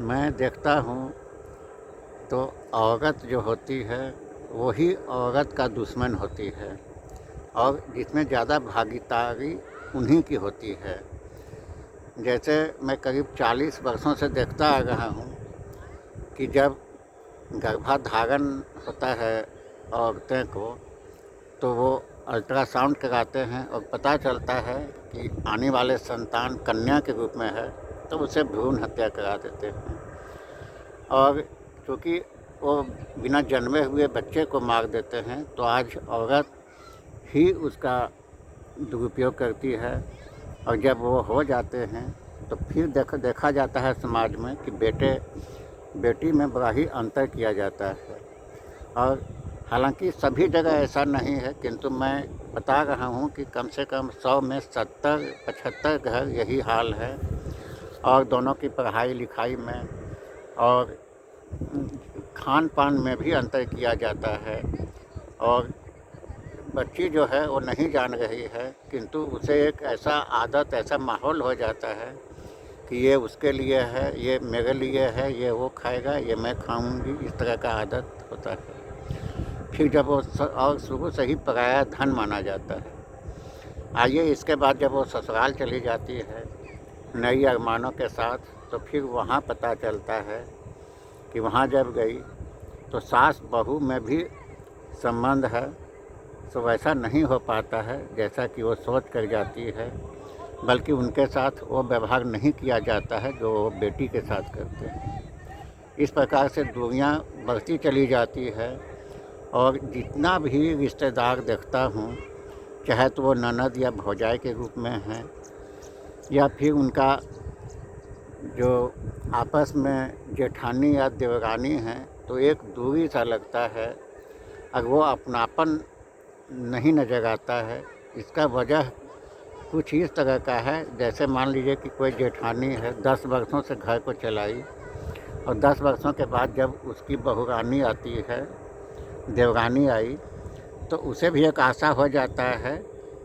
मैं देखता हूँ तो औरत जो होती है वही औरत का दुश्मन होती है और जिसमें ज़्यादा भागीदारी उन्हीं की होती है। जैसे मैं करीब 40 वर्षों से देखता आ रहा हूँ कि जब गर्भाधारण होता है औरतें को तो वो अल्ट्रासाउंड कराते हैं और पता चलता है कि आने वाले संतान कन्या के रूप में है, तो उसे भ्रूण हत्या करा देते हैं। और क्योंकि वो बिना जन्मे हुए बच्चे को मार देते हैं, तो आज औरत ही उसका दुरुपयोग करती है। और जब वो हो जाते हैं तो फिर देखा जाता है समाज में कि बेटी में बड़ा ही अंतर किया जाता है। और हालांकि सभी जगह ऐसा नहीं है, किंतु मैं बता रहा हूँ कि कम से कम 100 में 70-75 घर यही हाल है। और दोनों की पढ़ाई लिखाई में और खान पान में भी अंतर किया जाता है। और बच्ची जो है वो नहीं जान रही है, किंतु उसे एक ऐसा आदत, ऐसा माहौल हो जाता है कि ये उसके लिए है, ये मेरे लिए है, ये वो खाएगा, ये मैं खाऊंगी, इस तरह का आदत होता है। फिर जब वो और शुरू से ही पराया धन माना जाता है। आइए इसके बाद जब वो ससुराल चली जाती है नई अरमानों के साथ, तो फिर वहाँ पता चलता है कि वहाँ जब गई तो सास बहू में भी संबंध है, तो वैसा नहीं हो पाता है जैसा कि वो सोच कर जाती है, बल्कि उनके साथ वो व्यवहार नहीं किया जाता है जो वो बेटी के साथ करते हैं। इस प्रकार से दूरियां बढ़ती चली जाती है। और जितना भी रिश्तेदार देखता हूँ, चाहे तो वो ननद या भौजाई के रूप में हैं या फिर उनका जो आपस में जेठानी या देवरानी हैं, तो एक दूरी सा लगता है और वो अपनापन नहीं नज़र आता है। इसका वजह कुछ इस तरह का है, जैसे मान लीजिए कि कोई जेठानी है, 10 वर्षों से घर को चलाई और 10 वर्षों के बाद जब उसकी बहुरानी आती है, देवरानी आई, तो उसे भी एक आशा हो जाता है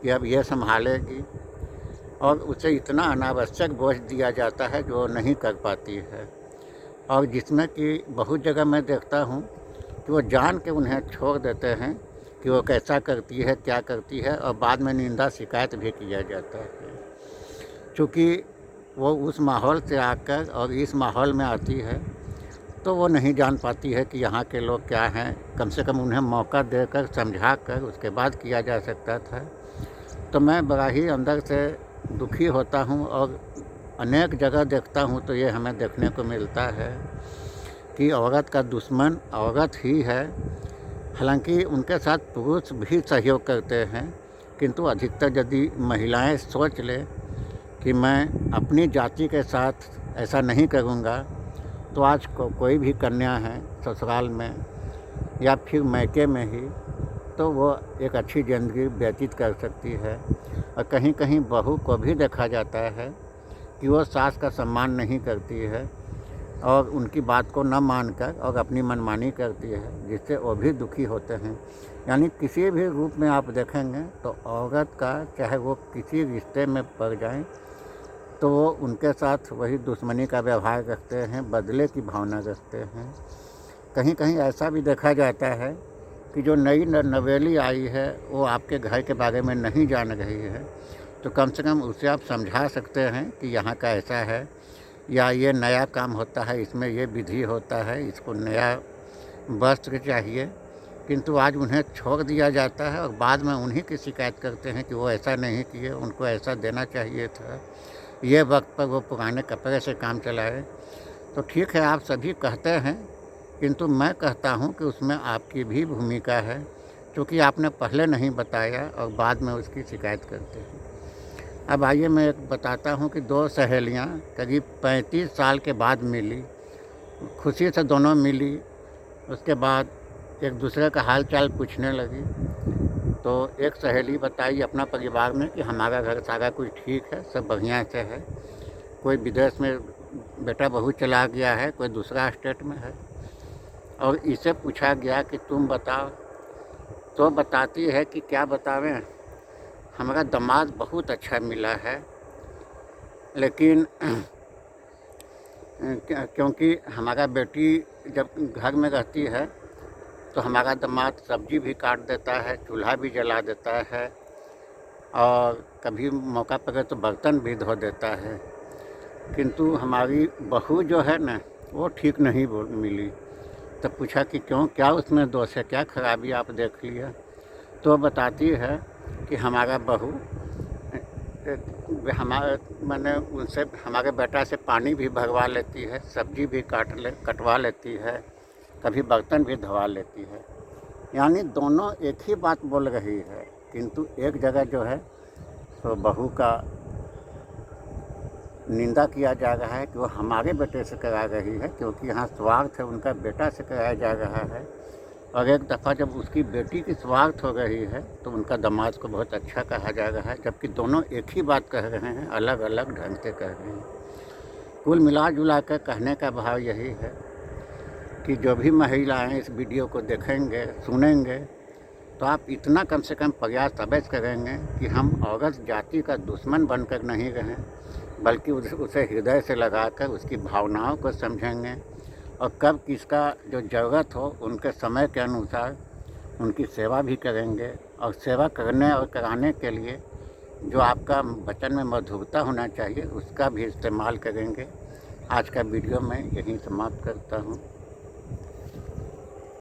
कि अब ये संभालेगी। और उसे इतना अनावश्यक बोझ दिया जाता है जो नहीं कर पाती है। और जिसमें कि बहुत जगह मैं देखता हूँ कि वो जान के उन्हें छोड़ देते हैं कि वो कैसा करती है, क्या करती है, और बाद में निंदा शिकायत भी किया जाता है। चूँकि वो उस माहौल से आकर और इस माहौल में आती है, तो वो नहीं जान पाती है कि यहाँ के लोग क्या हैं। कम से कम उन्हें मौका देकर समझा कर उसके बाद किया जा सकता था। तो मैं बड़ा ही अंदर से दुखी होता हूँ और अनेक जगह देखता हूँ तो ये हमें देखने को मिलता है कि औरत का दुश्मन औरत ही है। हालांकि उनके साथ पुरुष भी सहयोग करते हैं, किंतु अधिकतर यदि महिलाएं सोच लें कि मैं अपनी जाति के साथ ऐसा नहीं करूँगा, तो आज कोई भी कन्या है ससुराल में या फिर मायके में ही, तो वो एक अच्छी ज़िंदगी व्यतीत कर सकती है। और कहीं कहीं बहू को भी देखा जाता है कि वो सास का सम्मान नहीं करती है और उनकी बात को न मानकर और अपनी मनमानी करती है, जिससे वो भी दुखी होते हैं। यानी किसी भी रूप में आप देखेंगे तो औरत का, चाहे वो किसी रिश्ते में पड़ जाए, तो वो उनके साथ वही दुश्मनी का व्यवहार रखते हैं, बदले की भावना रखते हैं। कहीं कहीं ऐसा भी देखा जाता है कि जो नई नवेली आई है वो आपके घर के बारे में नहीं जान रही है, तो कम से कम उसे आप समझा सकते हैं कि यहाँ का ऐसा है, या ये नया काम होता है, इसमें ये विधि होता है, इसको नया वस्त्र चाहिए। किंतु आज उन्हें छोड़ दिया जाता है और बाद में उन्हीं की शिकायत करते हैं कि वो ऐसा नहीं किए, उनको ऐसा देना चाहिए था, ये वक्त पर वो पुराने कपड़े से काम चलाए। तो ठीक है, आप सभी कहते हैं, किंतु मैं कहता हूँ कि उसमें आपकी भी भूमिका है, क्योंकि आपने पहले नहीं बताया और बाद में उसकी शिकायत करते हैं। अब आइए मैं एक बताता हूँ कि 2 सहेलियाँ करीब 35 साल के बाद मिली, खुशी से दोनों मिली। उसके बाद एक दूसरे का हाल चाल पूछने लगी। तो एक सहेली बताई अपना परिवार में कि हमारा घर सारा कुछ ठीक है, सब बढ़िया से है, कोई विदेश में बेटा बहू चला गया है, कोई दूसरा स्टेट में है। और इसे पूछा गया कि तुम बताओ, तो बताती है कि क्या बतावें, हमारा दामाद बहुत अच्छा मिला है, लेकिन क्योंकि हमारा बेटी जब घर में रहती है तो हमारा दामाद सब्जी भी काट देता है, चूल्हा भी जला देता है और कभी मौका पड़े तो बर्तन भी धो देता है। किंतु हमारी बहू जो है ना, वो ठीक नहीं मिली। तो पूछा कि क्यों, क्या उसमें दोष है, क्या खराबी आप देख लिया? तो बताती है कि हमारा बहू मैंने उनसे हमारे बेटा से पानी भी भरवा लेती है, सब्जी भी कटवा लेती है, कभी बर्तन भी धोवा लेती है। यानी दोनों एक ही बात बोल रही है, किंतु एक जगह जो है तो बहू का निंदा किया जा रहा है कि वो हमारे बेटे से करा रही है, क्योंकि यहाँ स्वार्थ है, उनका बेटा से कराया जा रहा है। और एक दफ़ा जब उसकी बेटी की स्वार्थ हो रही है तो उनका दामाद को बहुत अच्छा कहा जा रहा है, जबकि दोनों एक ही बात कह रहे हैं, अलग अलग ढंग से कह रहे हैं। कुल मिला जुला कर कहने का भाव यही है कि जो भी महिलाएं इस वीडियो को देखेंगे, सुनेंगे, तो आप इतना कम से कम प्रयास अवश्य करेंगे कि हम औरत जाति का दुश्मन बनकर नहीं रहें, बल्कि उसे हृदय से लगाकर उसकी भावनाओं को समझेंगे और कब किसका जो ज़रूरत हो उनके समय के अनुसार उनकी सेवा भी करेंगे। और सेवा करने और कराने के लिए जो आपका वचन में मधुरता होना चाहिए उसका भी इस्तेमाल करेंगे। आज का वीडियो मैं यहीं समाप्त करता हूँ।